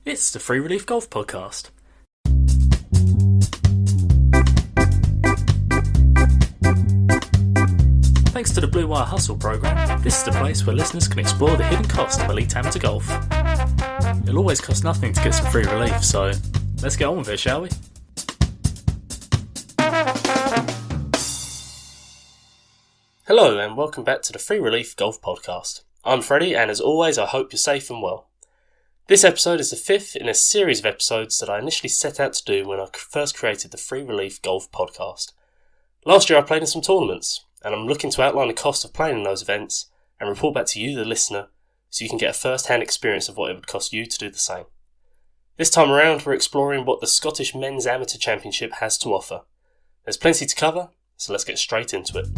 It's the Free Relief Golf Podcast. Thanks to the Blue Wire Hustle program, this is the place where listeners can explore the hidden cost of elite amateur golf. It'll always cost nothing to get some free relief, so let's get on with it, shall we? Hello and welcome back to the Free Relief Golf Podcast. I'm Freddie, and as always I hope you're safe and well. This episode is the fifth in a series of episodes that I initially set out to do when I first created the Free Relief Golf Podcast. Last year I played in some tournaments, and I'm looking to outline the cost of playing in those events and report back to you, the listener, so you can get a first-hand experience of what it would cost you to do the same. This time around we're exploring what the Scottish Men's Amateur Championship has to offer. There's plenty to cover, so let's get straight into it.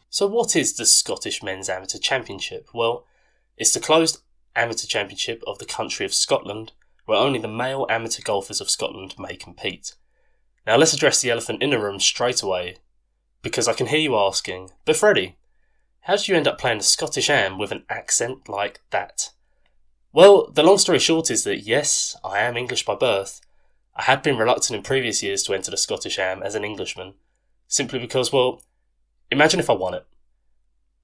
So what is the Scottish Men's Amateur Championship? Well, it's the closed amateur championship of the country of Scotland, where only the male amateur golfers of Scotland may compete. Now let's address the elephant in the room straight away, because I can hear you asking, but Freddie, how did you end up playing the Scottish Am with an accent like that? Well, the long story short is that yes, I am English by birth. I had been reluctant in previous years to enter the Scottish Am as an Englishman, simply because, well, imagine if I won it.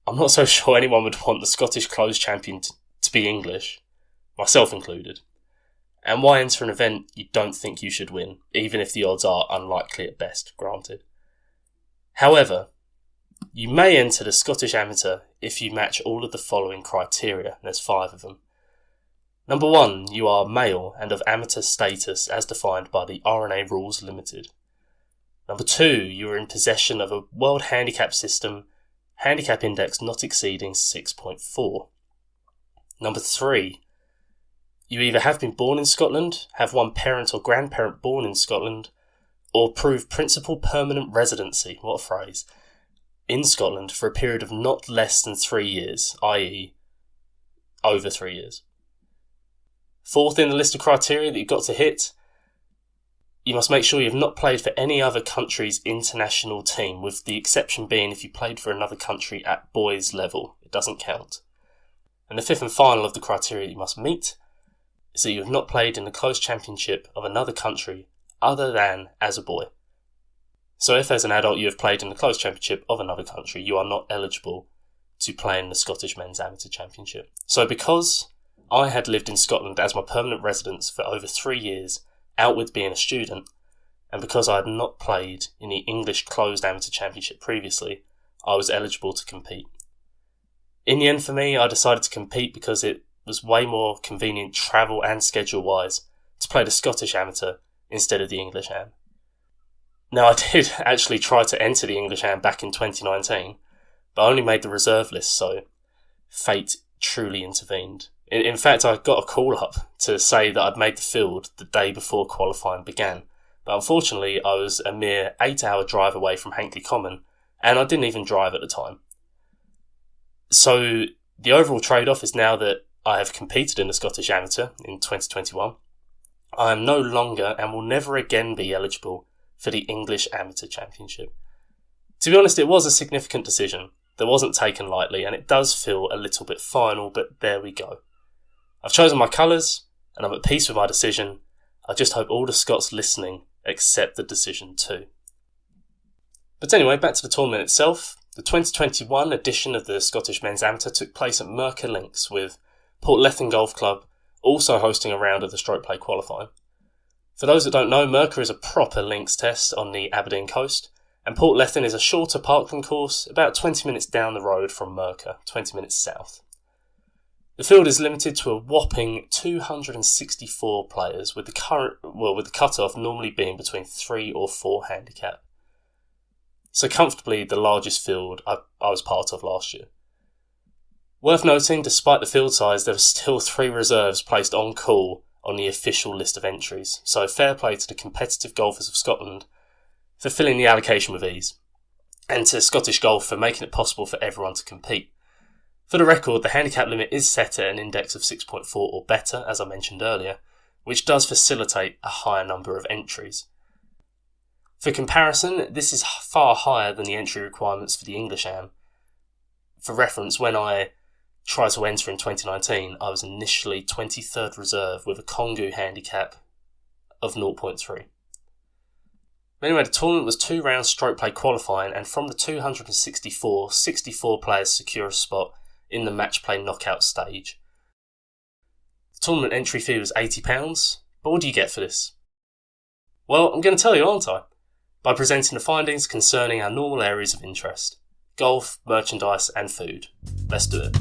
I'm not so sure anyone would want the Scottish closed champion to be English, myself included. And why enter an event you don't think you should win, even if the odds are unlikely at best, granted. However, you may enter the Scottish Amateur if you match all of the following criteria. There's 5 of them. Number 1, you are male and of amateur status as defined by the R&A Rules Limited. Number 2, you are in possession of a World Handicap System handicap index not exceeding 6.4. Number 3, you either have been born in Scotland, have one parent or grandparent born in Scotland, or prove principal permanent residency, what a phrase, in Scotland for a period of not less than 3 years, i.e. over 3 years. 4th in the list of criteria that you've got to hit, you must make sure you've not played for any other country's international team, with the exception being if you played for another country at boys level. It doesn't count. And the 5th and final of the criteria you must meet is that you have not played in the closed championship of another country other than as a boy. So if as an adult you have played in the closed championship of another country, you are not eligible to play in the Scottish Men's Amateur Championship. So because I had lived in Scotland as my permanent residence for over 3 years, out with being a student, and because I had not played in the English Closed Amateur Championship previously, I was eligible to compete. In the end for me, I decided to compete because it was way more convenient travel and schedule-wise to play the Scottish Amateur instead of the English Am. Now I did actually try to enter the English Am back in 2019, but I only made the reserve list, so fate truly intervened. In fact, I got a call up to say that I'd made the field the day before qualifying began, but unfortunately I was a mere 8-hour drive away from Hankley Common, and I didn't even drive at the time. So the overall trade-off is now that I have competed in the Scottish Amateur in 2021, I am no longer and will never again be eligible for the English Amateur Championship. To be honest, it was a significant decision that wasn't taken lightly, and it does feel a little bit final, but there we go. I've chosen my colours, and I'm at peace with my decision. I just hope all the Scots listening accept the decision too. But anyway, back to the tournament itself. The 2021 edition of the Scottish Men's Amateur took place at Murcar Links, with Portlethen Golf Club also hosting a round of the stroke play qualifying. For those that don't know, Murcar is a proper links test on the Aberdeen coast, and Portlethen is a shorter parkland course about 20 minutes down the road from Murcar, 20 minutes south. The field is limited to a whopping 264 players, with the cut-off normally being between 3 or 4 handicap. So comfortably the largest field I was part of last year. Worth noting, despite the field size, there were still 3 reserves placed on call on the official list of entries, so fair play to the competitive golfers of Scotland for filling the allocation with ease, and to Scottish Golf for making it possible for everyone to compete. For the record, the handicap limit is set at an index of 6.4 or better, as I mentioned earlier, which does facilitate a higher number of entries. For comparison, this is far higher than the entry requirements for the English Am. For reference, when I tried to enter in 2019, I was initially 23rd reserve with a Kongu handicap of 0.3. Anyway, the tournament was 2 rounds stroke play qualifying, and from the 264, 64 players secure a spot in the match play knockout stage. The tournament entry fee was £80, but what do you get for this? Well, I'm going to tell you, aren't I? By presenting the findings concerning our normal areas of interest: golf, merchandise and food. Let's do it.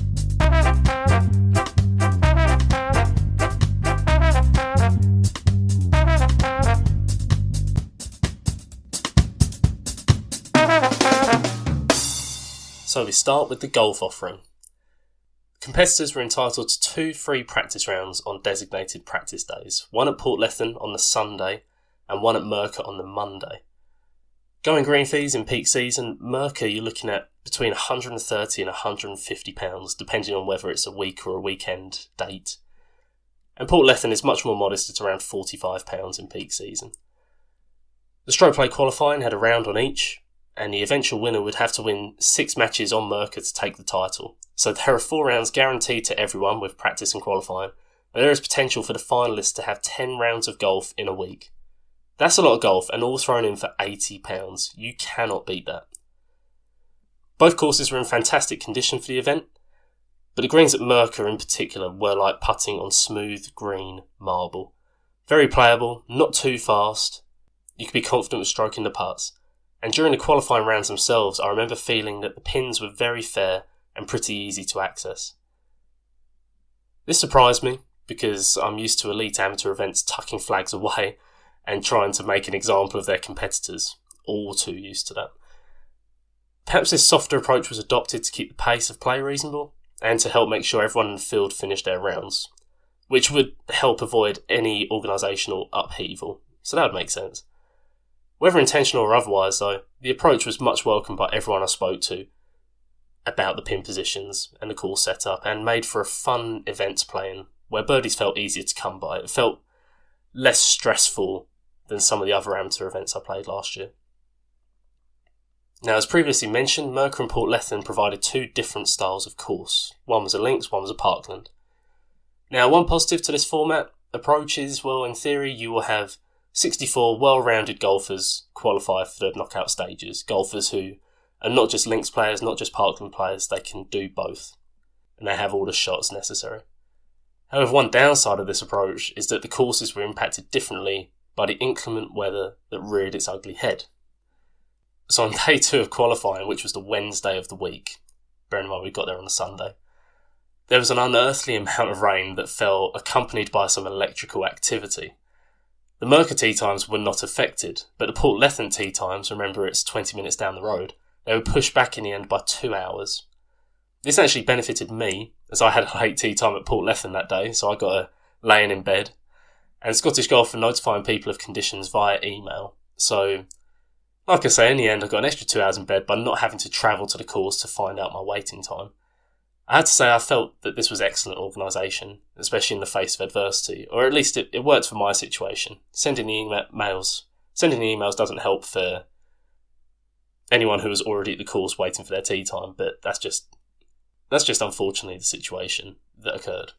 So we start with the golf offering. Competitors were entitled to 2 free practice rounds on designated practice days, one at Portlethen on the Sunday and one at Murcar on the Monday. Going green fees in peak season, Murcar you're looking at between £130 and £150, depending on whether it's a week or a weekend date. And Portlethen is much more modest at around £45 in peak season. The stroke play qualifying had a round on each, and the eventual winner would have to win 6 matches on Murcar to take the title. So there are 4 rounds guaranteed to everyone with practice and qualifying, but there is potential for the finalists to have 10 rounds of golf in a week. That's a lot of golf, and all thrown in for £80. You cannot beat that. Both courses were in fantastic condition for the event, but the greens at Murcar in particular were like putting on smooth green marble. Very playable, not too fast. You could be confident with stroking the putts. And during the qualifying rounds themselves, I remember feeling that the pins were very fair and pretty easy to access. This surprised me, because I'm used to elite amateur events tucking flags away and trying to make an example of their competitors. All too used to that. Perhaps this softer approach was adopted to keep the pace of play reasonable, and to help make sure everyone in the field finished their rounds, which would help avoid any organisational upheaval, so that would make sense. Whether intentional or otherwise though, the approach was much welcomed by everyone I spoke to about the pin positions and the course setup, and made for a fun event to play in, where birdies felt easier to come by. It felt less stressful than some of the other amateur events I played last year. Now, as previously mentioned, Murcar and Portlethen provided 2 different styles of course. One was a links, one was a parkland. Now, one positive to this format approach is, well, in theory, you will have 64 well-rounded golfers qualify for the knockout stages. Golfers who are not just links players, not just parkland players, they can do both. And they have all the shots necessary. However, one downside of this approach is that the courses were impacted differently by the inclement weather that reared its ugly head. So on day 2 of qualifying, which was the Wednesday of the week, bearing in mind we got there on a Sunday, there was an unearthly amount of rain that fell, accompanied by some electrical activity. The Murcar tee times were not affected, but the Portlethen tee times, remember it's 20 minutes down the road, they were pushed back in the end by 2 hours. This actually benefited me, as I had a late tee time at Portlethen that day, so I got a laying in bed. And Scottish Golf were notifying people of conditions via email. So, like I say, in the end I got an extra 2 hours in bed by not having to travel to the course to find out my waiting time. I had to say I felt that this was excellent organisation, especially in the face of adversity, or at least it worked for my situation. Sending the emails doesn't help for anyone who was already at the course waiting for their tee time, but that's just unfortunately the situation that occurred.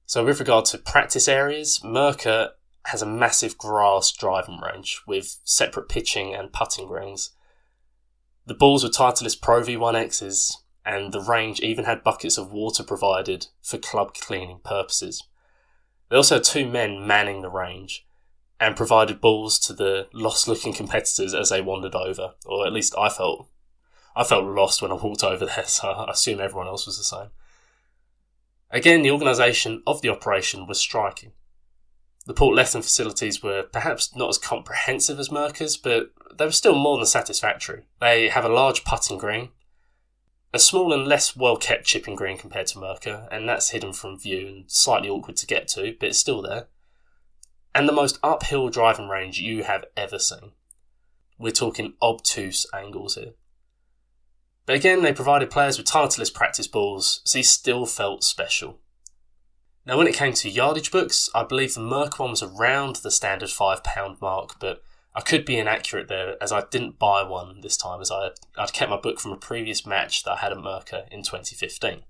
So with regard to practice areas, Murcar has a massive grass driving range with separate pitching and putting greens. The balls were Titleist Pro V1Xs, and the range even had buckets of water provided for club cleaning purposes. They also had 2 men manning the range, and provided balls to the lost-looking competitors as they wandered over, or at least I felt lost when I walked over there, so I assume everyone else was the same. Again, the organisation of the operation was striking. The Portlethen facilities were perhaps not as comprehensive as Murcar's, but they were still more than satisfactory. They have a large putting green, a small and less well-kept chipping green compared to Murcar, and that's hidden from view and slightly awkward to get to, but it's still there. And the most uphill driving range you have ever seen. We're talking obtuse angles here. But again, they provided players with Titleist practice balls, so he still felt special. Now, when it came to yardage books, I believe the Murcar one was around the standard £5 mark, but I could be inaccurate there as I didn't buy one this time, as I'd kept my book from a previous match that I had at Murcar in 2015.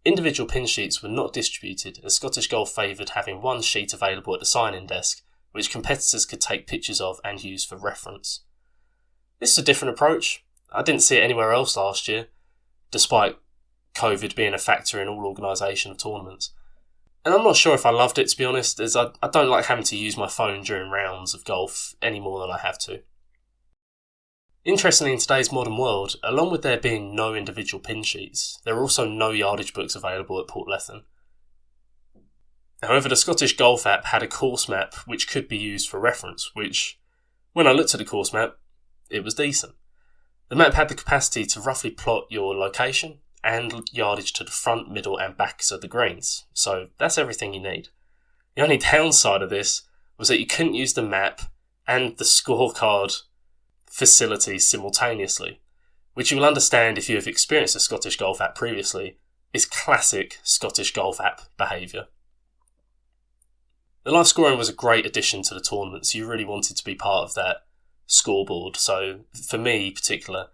Individual pin sheets were not distributed, as Scottish Golf favoured having one sheet available at the sign-in desk, which competitors could take pictures of and use for reference. This is a different approach. I didn't see it anywhere else last year, despite COVID being a factor in all organisation of tournaments. And I'm not sure if I loved it, to be honest, as I don't like having to use my phone during rounds of golf any more than I have to. Interestingly, in today's modern world, along with there being no individual pin sheets, there are also no yardage books available at Portlethen. However, the Scottish Golf app had a course map which could be used for reference, which, when I looked at the course map, it was decent. The map had the capacity to roughly plot your location and yardage to the front, middle and backs of the greens, so that's everything you need. The only downside of this was that you couldn't use the map and the scorecard facilities simultaneously, which you will understand if you have experienced a Scottish Golf app previously, is classic Scottish Golf app behaviour. The live scoring was a great addition to the tournament, so you really wanted to be part of that scoreboard. So for me in particular,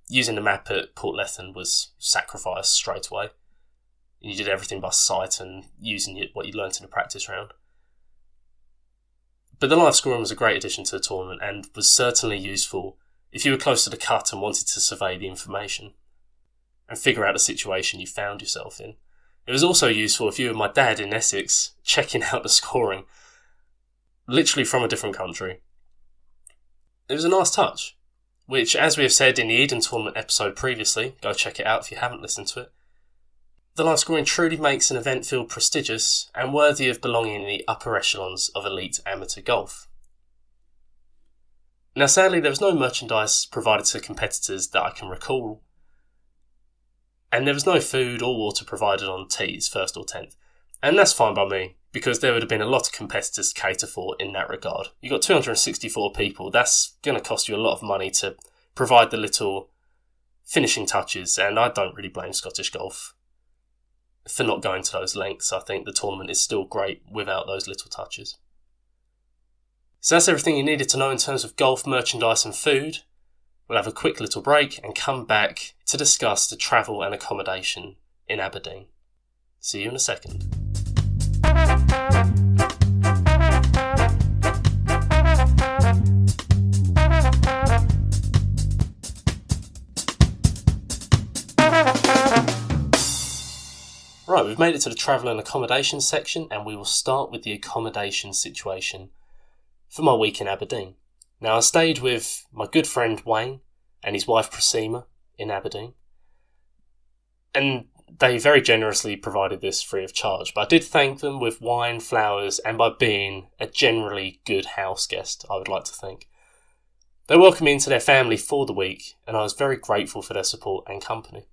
using the map at Portlethen was sacrificed straight away. You did everything by sight and using what you learnt in the practice round. But the live scoring was a great addition to the tournament and was certainly useful if you were close to the cut and wanted to survey the information and figure out the situation you found yourself in. It was also useful if you were my dad in Essex checking out the scoring, literally from a different country. It was a nice touch, which, as we have said in the Eden Tournament episode previously, go check it out if you haven't listened to it, the live scoring truly makes an event feel prestigious and worthy of belonging in the upper echelons of elite amateur golf. Now, sadly, there was no merchandise provided to competitors that I can recall, and there was no food or water provided on tees, 1st or 10th, and that's fine by me, because there would have been a lot of competitors to cater for in that regard. You've got 264 people, that's going to cost you a lot of money to provide the little finishing touches, and I don't really blame Scottish Golf for not going to those lengths. I think the tournament is still great without those little touches. So that's everything you needed to know in terms of golf, merchandise and food. We'll have a quick little break and come back to discuss the travel and accommodation in Aberdeen. See you in a second. Right, we've made it to the travel and accommodation section, and we will start with the accommodation situation for my week in Aberdeen. Now, I stayed with my good friend Wayne and his wife Priscilla in Aberdeen, and they very generously provided this free of charge, but I did thank them with wine, flowers, and by being a generally good house guest, I would like to think. They welcomed me into their family for the week, and I was very grateful for their support and company.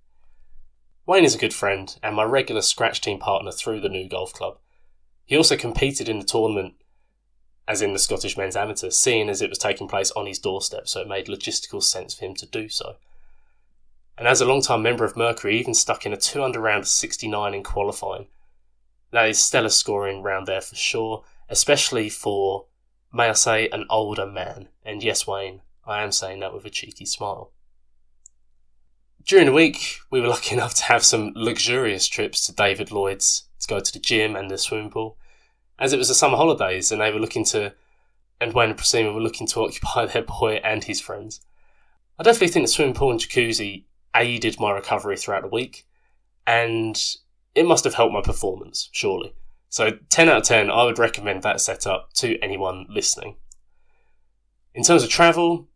Wayne is a good friend and my regular scratch team partner through the new golf club. He also competed in the tournament, as in the Scottish Men's Amateur, seeing as it was taking place on his doorstep, so it made logistical sense for him to do so. And as a long-time member of Murcar, he even stuck in a 2-under round of 69 in qualifying. That is stellar scoring round there for sure, especially for, may I say, an older man. And yes, Wayne, I am saying that with a cheeky smile. During the week, we were lucky enough to have some luxurious trips to David Lloyd's to go to the gym and the swimming pool, as it was the summer holidays and Wayne and Priscilla were looking to occupy their boy and his friends. I definitely think the swimming pool and jacuzzi aided my recovery throughout the week, and it must have helped my performance, surely. So 10 out of 10, I would recommend that setup to anyone listening. In terms of travel,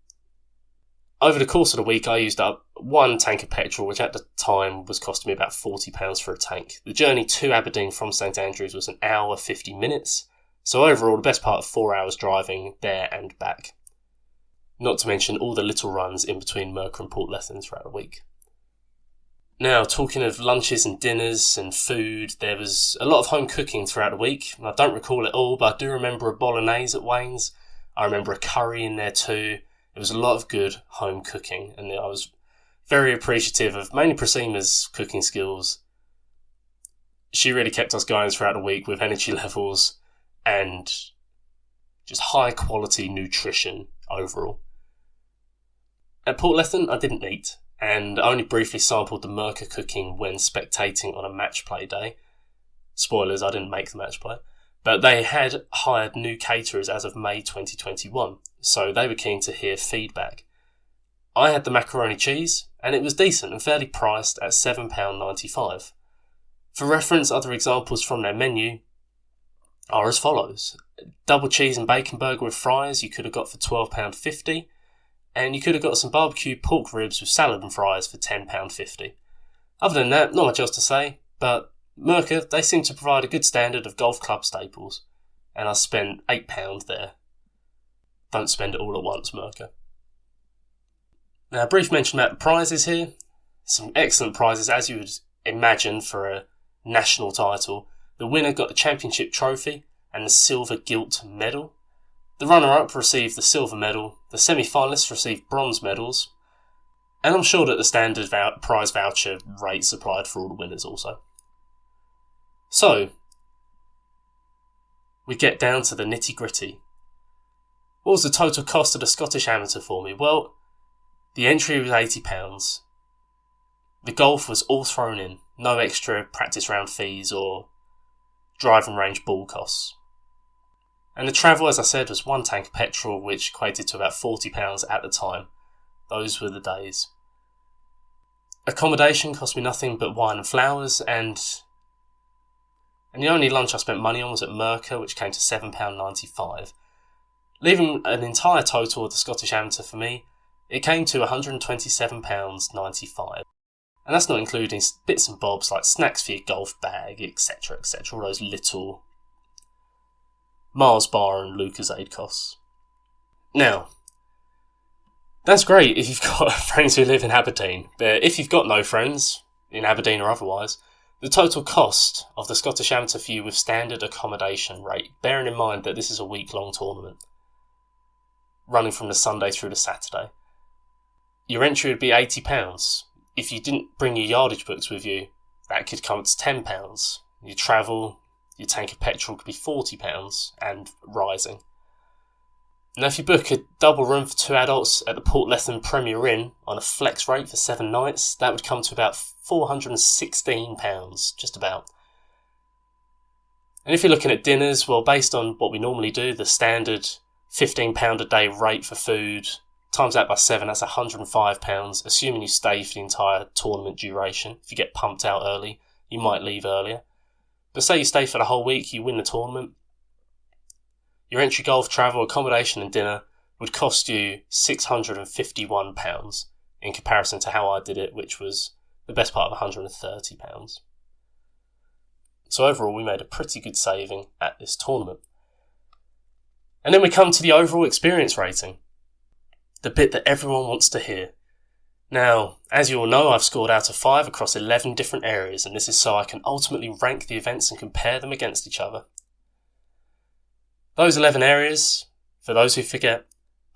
over the course of the week, I used up one tank of petrol, which at the time was costing me about £40 for a tank. The journey to Aberdeen from St Andrews was 1 hour 50 minutes, so overall the best part of 4 hours driving there and back. Not to mention all the little runs in between Murcar and Portlethen throughout the week. Now, talking of lunches and dinners and food, there was a lot of home cooking throughout the week. I don't recall it all, but I do remember a bolognese at Wayne's. I remember a curry in there too. It was a lot of good home cooking, and I was very appreciative of mainly Priscilla's cooking skills, she really kept us going throughout the week with energy levels and just high quality nutrition overall. At Portlethen, I didn't eat, and only briefly sampled the Murcar cooking when spectating on a match play day. Spoilers, I didn't make the match play. But they had hired new caterers as of May 2021, so they were keen to hear feedback. I had the macaroni cheese, and it was decent and fairly priced at £7.95. For reference, other examples from their menu are as follows. Double cheese and bacon burger with fries you could have got for £12.50, and you could have got some barbecue pork ribs with salad and fries for £10.50. Other than that, not much else to say, but Murcar, they seem to provide a good standard of golf club staples, and I spent £8 there. Don't spend it all at once, Murcar. Now, a brief mention about the prizes here. Some excellent prizes, as you would imagine for a national title. The winner got the championship trophy and the silver gilt medal. The runner-up received the silver medal. The semi-finalists received bronze medals. And I'm sure that the standard prize voucher rates applied for all the winners also. So, we get down to the nitty-gritty. What was the total cost of the Scottish Amateur for me? Well, the entry was £80. The golf was all thrown in. No extra practice round fees or driving range ball costs. And the travel, as I said, was one tank of petrol, which equated to about £40 at the time. Those were the days. Accommodation cost me nothing but wine and flowers, and the only lunch I spent money on was at Murcar, which came to £7.95. Leaving an entire total of the Scottish Amateur for me, it came to £127.95. And that's not including bits and bobs like snacks for your golf bag, etc, etc, all those little Mars bar and Lucozade costs. Now, that's great if you've got friends who live in Aberdeen, but if you've got no friends, in Aberdeen or otherwise, the total cost of the Scottish Amateur for you with standard accommodation rate, bearing in mind that this is a week-long tournament, running from the Sunday through the Saturday, your entry would be £80. If you didn't bring your yardage books with you, that could come to £10. Your travel, your tank of petrol could be £40 and rising. Now, if you book a double room for 2 adults at the Portlethen Premier Inn on a flex rate for 7 nights, that would come to about £416, just about. And if you're looking at dinners, well, based on what we normally do, the standard £15 a day rate for food, times that by 7, that's £105, assuming you stay for the entire tournament duration. If you get pumped out early, you might leave earlier. But say you stay for the whole week, you win the tournament, your entry golf, travel, accommodation and dinner would cost you £651 in comparison to how I did it, which was the best part of £130. So overall, we made a pretty good saving at this tournament. And then we come to the overall experience rating, the bit that everyone wants to hear. Now, as you all know, I've scored out of 5 across 11 different areas, and this is so I can ultimately rank the events and compare them against each other. Those 11 areas, for those who forget: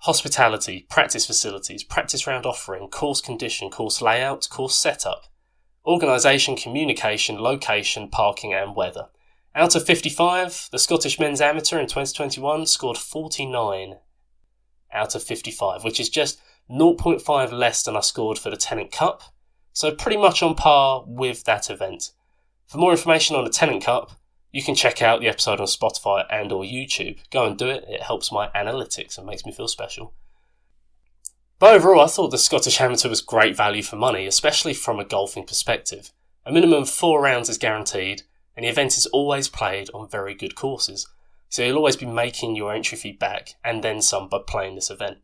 hospitality, practice facilities, practice round offering, course condition, course layout, course setup, organisation, communication, location, parking and weather. Out of 55, the Scottish Men's Amateur in 2021 scored 49 out of 55, which is just 0.5 less than I scored for the Tennant Cup, so pretty much on par with that event. For more information on the Tennant Cup, you can check out the episode on Spotify and or YouTube. Go and do it, it helps my analytics and makes me feel special. But overall, I thought the Scottish Amateur was great value for money, especially from a golfing perspective. A minimum of 4 rounds is guaranteed, and the event is always played on very good courses, so you'll always be making your entry fee back, and then some, by playing this event.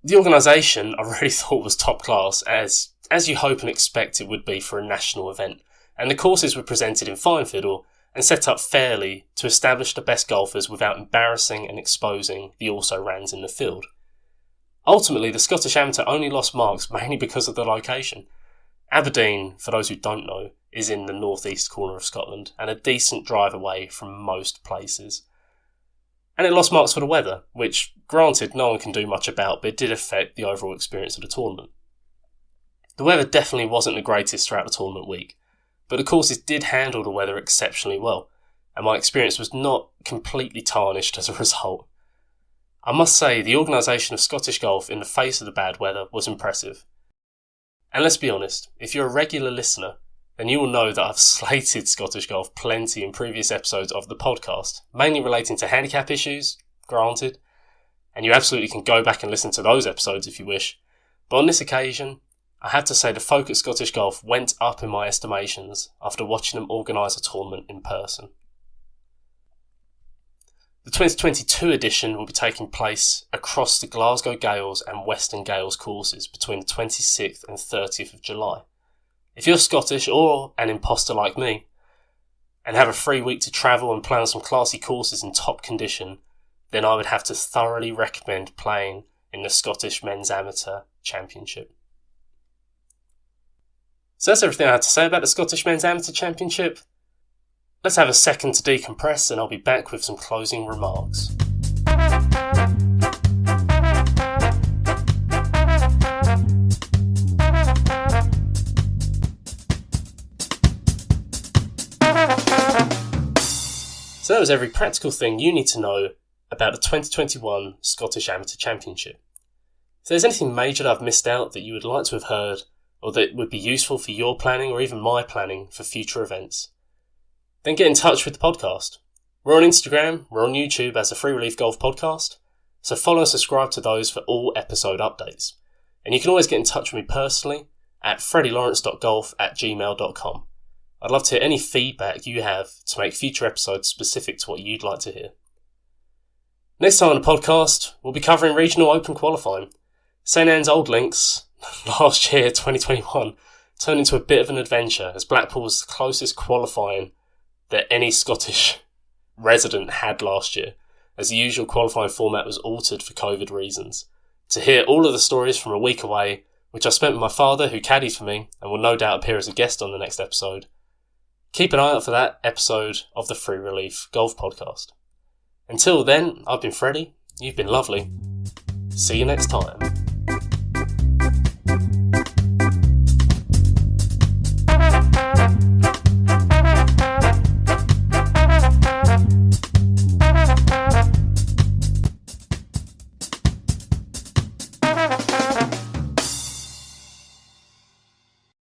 The organisation I really thought was top class, as you hope and expect it would be for a national event, and the courses were presented in fine fiddle and set up fairly to establish the best golfers without embarrassing and exposing the also-rans in the field. Ultimately, the Scottish Amateur only lost marks mainly because of the location. Aberdeen, for those who don't know, is in the northeast corner of Scotland and a decent drive away from most places. And it lost marks for the weather, which, granted, no one can do much about, but it did affect the overall experience of the tournament. The weather definitely wasn't the greatest throughout the tournament week, but the courses did handle the weather exceptionally well, and my experience was not completely tarnished as a result. I must say, the organisation of Scottish golf in the face of the bad weather was impressive. And let's be honest, if you're a regular listener, then you will know that I've slated Scottish golf plenty in previous episodes of the podcast, mainly relating to handicap issues, granted, and you absolutely can go back and listen to those episodes if you wish. But on this occasion, I have to say the folk at Scottish golf went up in my estimations after watching them organise a tournament in person. The 2022 edition will be taking place across the Glasgow Gales and Western Gales courses between the 26th and 30th of July. If you're Scottish or an imposter like me, and have a free week to travel and play on some classy courses in top condition, then I would have to thoroughly recommend playing in the Scottish Men's Amateur Championship. So that's everything I had to say about the Scottish Men's Amateur Championship. Let's have a second to decompress and I'll be back with some closing remarks. So that was every practical thing you need to know about the 2021 Scottish Amateur Championship. If there's anything major that I've missed out that you would like to have heard, or that would be useful for your planning or even my planning for future events, then get in touch with the podcast. We're on Instagram, we're on YouTube as the Free Relief Golf Podcast, so follow and subscribe to those for all episode updates. And you can always get in touch with me personally at freddielawrence.golf@gmail.com. I'd love to hear any feedback you have to make future episodes specific to what you'd like to hear. Next time on the podcast, we'll be covering regional open qualifying. St Anne's Old Links, last year, 2021, turned into a bit of an adventure as Blackpool was the closest qualifying that any Scottish resident had last year, as the usual qualifying format was altered for COVID reasons. To hear all of the stories from a week away, which I spent with my father who caddied for me and will no doubt appear as a guest on the next episode, keep an eye out for that episode of the Free Relief Golf Podcast. Until then, I've been Freddie, you've been lovely. See you next time.